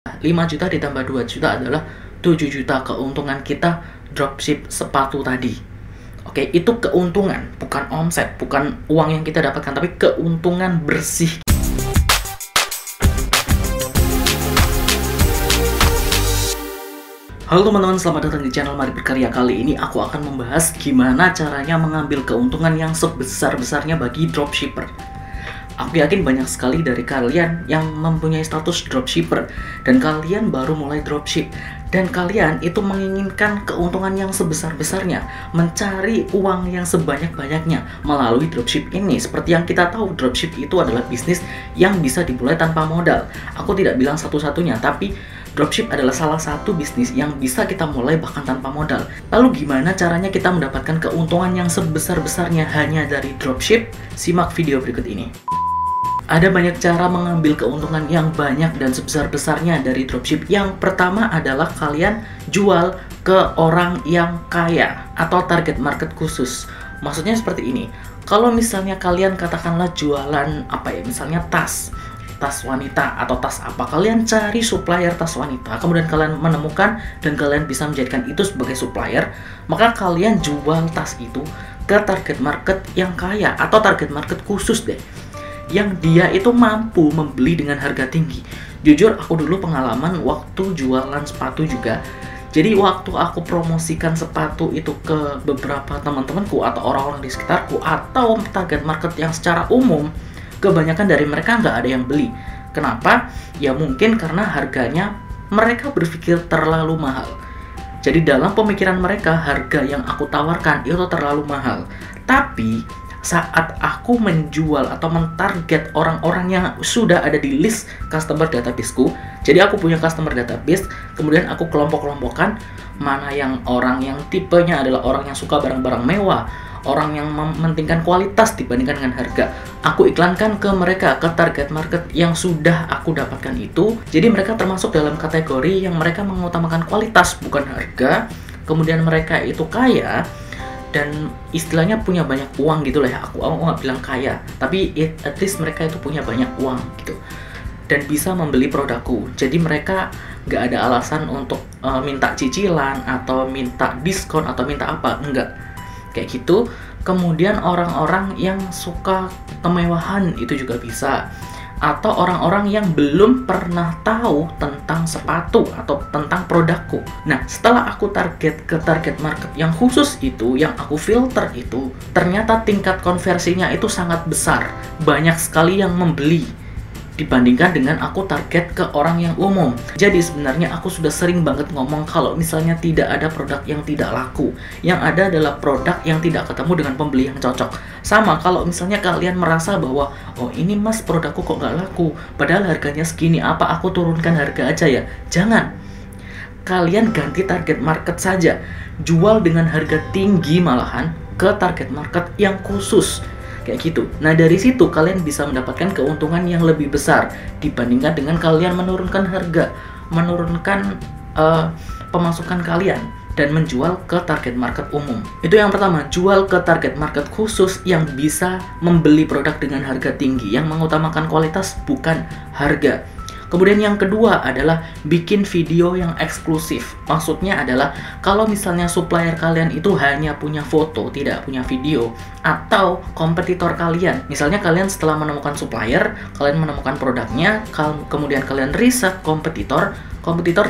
5 juta ditambah 2 juta adalah 7 juta keuntungan kita dropship sepatu tadi. Oke, itu keuntungan, bukan omset, bukan uang yang kita dapatkan, tapi keuntungan bersih. Halo teman-teman, selamat datang di channel Mari Berkarya. Kali ini aku akan membahas gimana caranya mengambil keuntungan yang sebesar-besarnya bagi dropshipper. Aku yakin banyak sekali dari kalian yang mempunyai status dropshipper dan kalian baru mulai dropship, dan kalian itu menginginkan keuntungan yang sebesar-besarnya, mencari uang yang sebanyak-banyaknya melalui dropship ini. Seperti yang kita tahu, dropship itu adalah bisnis yang bisa dimulai tanpa modal. Aku tidak bilang satu-satunya, tapi dropship adalah salah satu bisnis yang bisa kita mulai bahkan tanpa modal. Lalu gimana caranya kita mendapatkan keuntungan yang sebesar-besarnya hanya dari dropship? Simak video berikut ini. Ada banyak cara mengambil keuntungan yang banyak dan sebesar-besarnya dari dropship. Yang pertama adalah kalian jual ke orang yang kaya atau target market khusus. Maksudnya seperti ini. Kalau misalnya kalian katakanlah jualan misalnya tas wanita atau tas apa, kalian cari supplier tas wanita, kemudian kalian menemukan dan kalian bisa menjadikan itu sebagai supplier, maka kalian jual tas itu ke target market yang kaya atau target market khusus deh, yang dia itu mampu membeli dengan harga tinggi. Jujur aku dulu pengalaman waktu jualan sepatu juga. Jadi waktu aku promosikan sepatu itu ke beberapa teman-temanku atau orang-orang di sekitarku atau target market yang secara umum, kebanyakan dari mereka nggak ada yang beli. Kenapa? Ya mungkin karena harganya mereka berpikir terlalu mahal. Jadi dalam pemikiran mereka harga yang aku tawarkan itu terlalu mahal. Tapi saat aku menjual atau mentarget orang-orang yang sudah ada di list customer databaseku, jadi aku punya customer database, kemudian aku kelompok-kelompokkan mana yang orang yang tipenya adalah orang yang suka barang-barang mewah, orang yang mementingkan kualitas dibandingkan dengan harga. Aku iklankan ke mereka, ke target market yang sudah aku dapatkan itu. Jadi mereka termasuk dalam kategori yang mereka mengutamakan kualitas bukan harga. Kemudian mereka itu kaya dan istilahnya punya banyak uang gitu lah ya. Aku nggak bilang kaya, tapi at least mereka itu punya banyak uang gitu dan bisa membeli produkku. Jadi mereka nggak ada alasan untuk minta cicilan atau minta diskon atau minta apa, enggak kayak gitu. Kemudian orang-orang yang suka kemewahan itu juga bisa, atau orang-orang yang belum pernah tahu tentang sepatu atau tentang produkku. Nah, setelah aku target ke target market yang khusus itu, yang aku filter itu, ternyata tingkat konversinya itu sangat besar. Banyak sekali yang membeli dibandingkan dengan aku target ke orang yang umum. Jadi sebenarnya aku sudah sering banget ngomong kalau misalnya tidak ada produk yang tidak laku. Yang ada adalah produk yang tidak ketemu dengan pembeli yang cocok. Sama kalau misalnya kalian merasa bahwa, oh ini mas produkku kok nggak laku, padahal harganya segini, apa aku turunkan harga aja ya? Jangan. Kalian ganti target market saja. Jual dengan harga tinggi malahan ke target market yang khusus. Kayak gitu. Nah dari situ kalian bisa mendapatkan keuntungan yang lebih besar dibandingkan dengan kalian menurunkan harga, menurunkan pemasukan kalian dan menjual ke target market umum. Itu yang pertama, jual ke target market khusus yang bisa membeli produk dengan harga tinggi, yang mengutamakan kualitas bukan harga. Kemudian yang kedua adalah bikin video yang eksklusif. Maksudnya adalah kalau misalnya supplier kalian itu hanya punya foto, tidak punya video, atau kompetitor kalian, misalnya kalian setelah menemukan supplier, kalian menemukan produknya, kemudian kalian riset kompetitor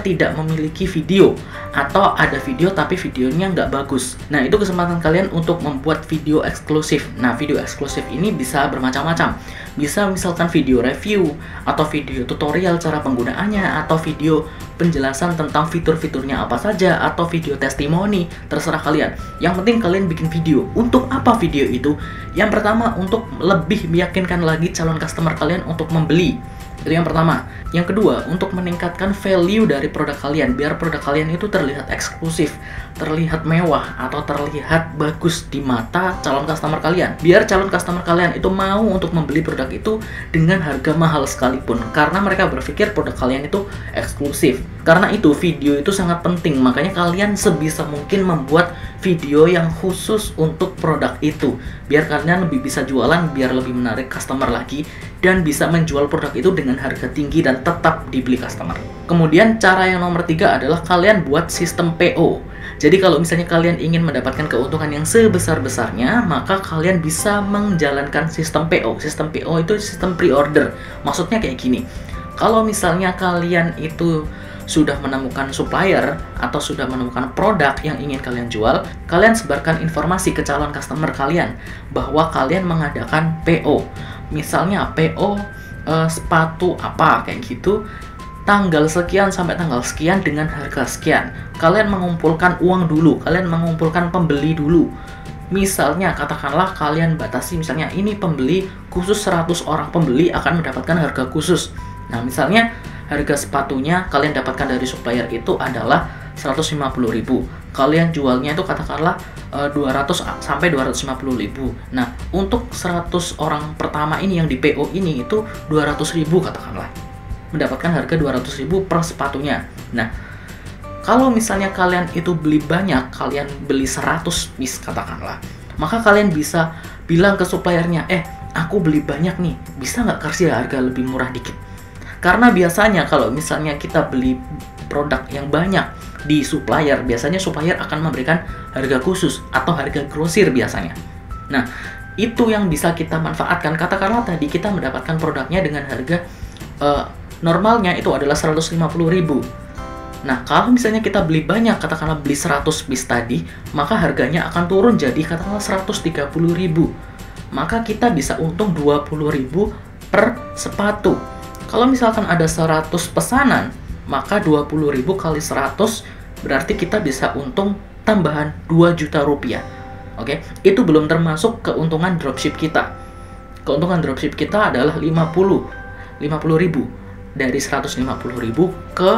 tidak memiliki video, atau ada video tapi videonya nggak bagus. Nah itu kesempatan kalian untuk membuat video eksklusif. Nah video eksklusif ini bisa bermacam-macam. Bisa misalkan video review, atau video tutorial cara penggunaannya, atau video penjelasan tentang fitur-fiturnya apa saja, atau video testimoni, terserah kalian. Yang penting kalian bikin video. Untuk apa video itu? Yang pertama, untuk lebih meyakinkan lagi calon customer kalian untuk membeli. Itu yang pertama. Yang kedua, untuk meningkatkan value dari produk kalian, biar produk kalian itu terlihat eksklusif, terlihat mewah, atau terlihat bagus di mata calon customer kalian. Biar calon customer kalian itu mau untuk membeli produk itu dengan harga mahal sekalipun, karena mereka berpikir produk kalian itu eksklusif. Karena itu video itu sangat penting, makanya kalian sebisa mungkin membuat video yang khusus untuk produk itu, biar kalian lebih bisa jualan, biar lebih menarik customer lagi dan bisa menjual produk itu dengan harga tinggi dan tetap dibeli customer. Kemudian cara yang nomor 3 adalah kalian buat sistem PO. Jadi kalau misalnya kalian ingin mendapatkan keuntungan yang sebesar-besarnya, maka kalian bisa menjalankan sistem PO. Sistem PO itu sistem pre-order. Maksudnya kayak gini. Kalau misalnya kalian itu sudah menemukan supplier atau sudah menemukan produk yang ingin kalian jual, kalian sebarkan informasi ke calon customer kalian bahwa kalian mengadakan PO. Misalnya PO sepatu apa kayak gitu, tanggal sekian sampai tanggal sekian dengan harga sekian. Kalian mengumpulkan uang dulu, kalian mengumpulkan pembeli dulu. Misalnya katakanlah kalian batasi, misalnya ini pembeli khusus 100 orang pembeli akan mendapatkan harga khusus. Nah, misalnya harga sepatunya kalian dapatkan dari supplier itu adalah 150.000. Kalian jualnya itu katakanlah 200 sampai 250.000. Nah, untuk 100 orang pertama ini yang di PO ini itu 200.000 katakanlah. Mendapatkan harga 200.000 per sepatunya. Nah, kalau misalnya kalian itu beli banyak, kalian beli 100 piece katakanlah, maka kalian bisa bilang ke suppliernya, aku beli banyak nih, bisa nggak kasih harga lebih murah dikit? Karena biasanya kalau misalnya kita beli produk yang banyak di supplier, biasanya supplier akan memberikan harga khusus atau harga grosir biasanya. Nah, itu yang bisa kita manfaatkan. Katakanlah tadi kita mendapatkan produknya dengan harga normalnya itu adalah 150.000. Nah, kalau misalnya kita beli banyak, katakanlah beli 100 piece tadi, maka harganya akan turun jadi katakanlah 130.000. Maka kita bisa untung 20.000 per sepatu. Kalau misalkan ada 100 pesanan, maka 20.000 kali 100 berarti kita bisa untung tambahan 2 juta rupiah. Oke, itu belum termasuk keuntungan dropship kita. Keuntungan dropship kita adalah 50.000 dari 150.000 ke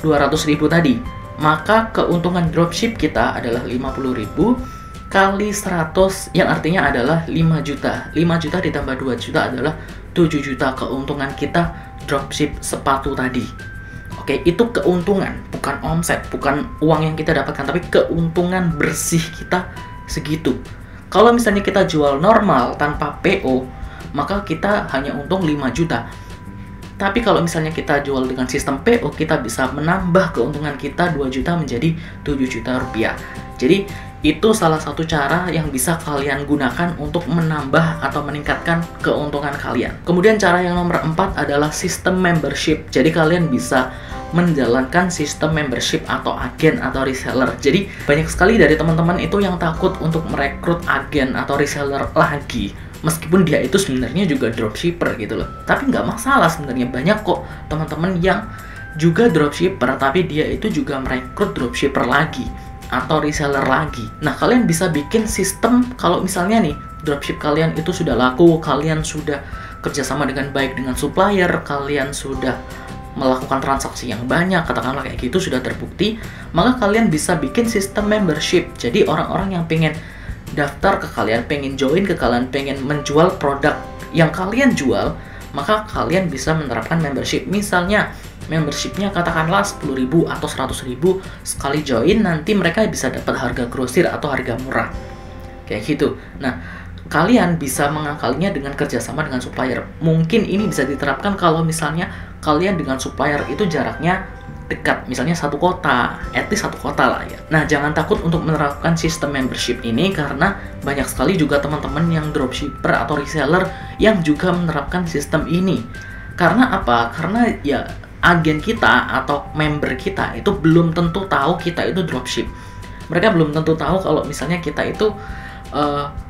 200.000 tadi. Maka keuntungan dropship kita adalah 50.000 kali 100 yang artinya adalah 5 juta. 5 juta ditambah 2 juta adalah 7 juta keuntungan kita dropship sepatu tadi. Oke, itu keuntungan, bukan omset, bukan uang yang kita dapatkan, tapi keuntungan bersih kita segitu. Kalau misalnya kita jual normal tanpa PO, maka kita hanya untung 5 juta. Tapi kalau misalnya kita jual dengan sistem PO, kita bisa menambah keuntungan kita 2 juta menjadi 7 juta rupiah. Jadi itu salah satu cara yang bisa kalian gunakan untuk menambah atau meningkatkan keuntungan kalian. Kemudian cara yang nomor 4 adalah sistem membership. Jadi kalian bisa menjalankan sistem membership atau agen atau reseller. Jadi banyak sekali dari teman-teman itu yang takut untuk merekrut agen atau reseller lagi. Meskipun dia itu sebenarnya juga dropshipper gitu loh. Tapi nggak masalah sebenarnya, banyak kok teman-teman yang juga dropshipper tapi dia itu juga merekrut dropshipper lagi atau reseller lagi. Nah, kalian bisa bikin sistem kalau misalnya nih dropship kalian itu sudah laku, kalian sudah kerjasama dengan baik dengan supplier, kalian sudah melakukan transaksi yang banyak, katakanlah kayak gitu sudah terbukti, maka kalian bisa bikin sistem membership. Jadi orang-orang yang pengen daftar ke kalian, pengen join ke kalian, pengen menjual produk yang kalian jual, maka kalian bisa menerapkan membership. Misalnya membershipnya katakanlah 10.000 atau 100.000 sekali join, nanti mereka bisa dapat harga grosir atau harga murah kayak gitu. Nah, kalian bisa mengakalinya dengan kerjasama dengan supplier. Mungkin ini bisa diterapkan kalau misalnya kalian dengan supplier itu jaraknya dekat, misalnya satu kota, at least satu kota lah ya. Nah, jangan takut untuk menerapkan sistem membership ini karena banyak sekali juga teman-teman yang dropshipper atau reseller yang juga menerapkan sistem ini. Karena apa? Karena ya agen kita atau member kita itu belum tentu tahu kita itu dropship. Mereka belum tentu tahu kalau misalnya kita itu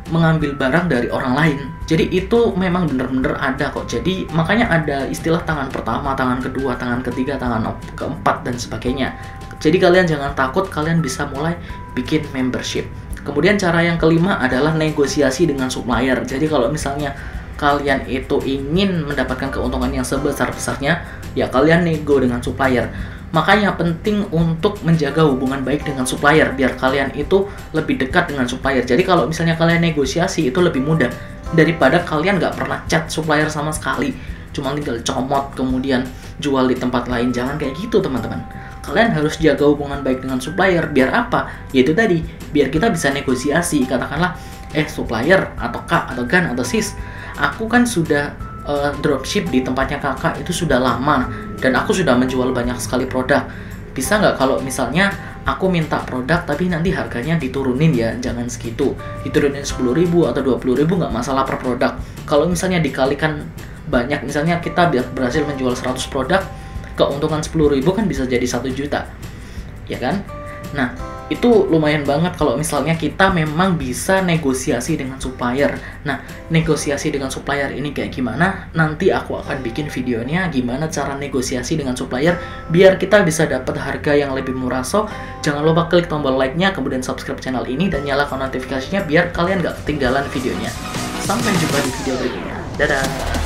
mengambil barang dari orang lain. Jadi itu memang benar-benar ada kok. Jadi makanya ada istilah tangan pertama, tangan kedua, tangan ketiga, tangan keempat dan sebagainya. Jadi kalian jangan takut, kalian bisa mulai bikin membership. Kemudian cara yang kelima adalah negosiasi dengan supplier. Jadi kalau misalnya kalian itu ingin mendapatkan keuntungan yang sebesar-besarnya, ya kalian nego dengan supplier. Makanya penting untuk menjaga hubungan baik dengan supplier biar kalian itu lebih dekat dengan supplier. Jadi kalau misalnya kalian negosiasi itu lebih mudah daripada kalian nggak pernah chat supplier sama sekali, cuma tinggal comot kemudian jual di tempat lain. Jangan kayak gitu teman-teman. Kalian harus jaga hubungan baik dengan supplier biar apa? Yaitu tadi, biar kita bisa negosiasi. Katakanlah, supplier atau kak atau gan atau sis, aku kan sudah dropship di tempatnya kakak itu sudah lama dan aku sudah menjual banyak sekali produk. Bisa nggak kalau misalnya aku minta produk tapi nanti harganya diturunin ya, jangan segitu, diturunin 10.000 atau 20.000 nggak masalah per produk. Kalau misalnya dikalikan banyak, misalnya kita berhasil menjual 100 produk, keuntungan 10.000 kan bisa jadi 1 juta, ya kan? Nah, itu lumayan banget kalau misalnya kita memang bisa negosiasi dengan supplier. Nah, negosiasi dengan supplier ini kayak gimana? Nanti aku akan bikin videonya gimana cara negosiasi dengan supplier biar kita bisa dapat harga yang lebih murah. So, jangan lupa klik tombol like-nya, kemudian subscribe channel ini dan nyalakan notifikasinya biar kalian gak ketinggalan videonya. Sampai jumpa di video berikutnya. Dadah!